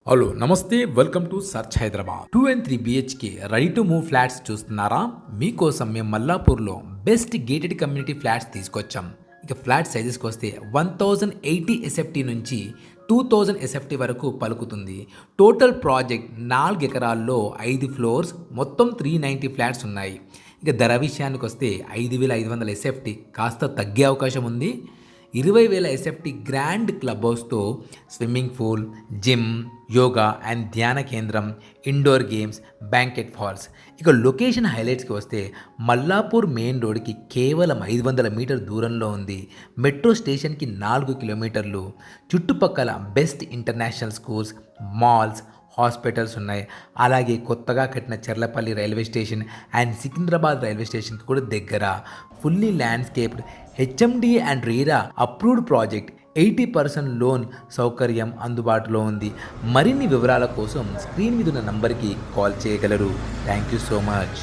Hello నమస్తే welcome to search Hyderabad 2 and 3 BHK ready to move flats చూస్తున్నారా? మీకోసం మేము మల్లాపూర్లో బెస్ట్ గేటెడ్ కమ్యూనిటీ ఫ్లాట్స్ తీసుకొచ్చాం. ఇక ఫ్లాట్ సైజెస్కి వస్తే 1080 ఎస్ఎఫ్టీ నుంచి 2000 ఎస్ఎఫ్టీ వరకు పలుకుతుంది. టోటల్ ప్రాజెక్ట్ 4 ఎకరాల్లో 5 ఫ్లోర్స్, మొత్తం 390 ఫ్లాట్స్ ఉన్నాయి. ఇక ధర విషయానికి వస్తే 5500 ఎస్ఎఫ్టీ కాస్త తగ్గే అవకాశం ఉంది. 20,000 ఎస్ఎఫ్టీ గ్రాండ్ క్లబ్ హౌస్తో swimming pool, gym, yoga and ధ్యాన కేంద్రం, ఇండోర్ గేమ్స్, బ్యాంకెట్ హాల్స్. ఇక లొకేషన్ హైలైట్స్కి వస్తే మల్లాపూర్ మెయిన్ రోడ్కి కేవలం 500 మీటర్ దూరంలో ఉంది. మెట్రో స్టేషన్కి 4 కిలోమీటర్లు. చుట్టుపక్కల best international schools, malls, hospitals ఉన్నాయి. అలాగే కొత్తగా కట్టిన Cherlapally railway station and Secunderabad railway స్టేషన్కి కూడా దగ్గర. Fully landscaped, HMDA and RERA approved project. 80% loan సౌకర్యం అందుబాటులో ఉంది. మరిన్ని వివరాల కోసం స్క్రీన్ మీద ఉన్న నంబర్కి కాల్ చేయగలరు. Thank you so much.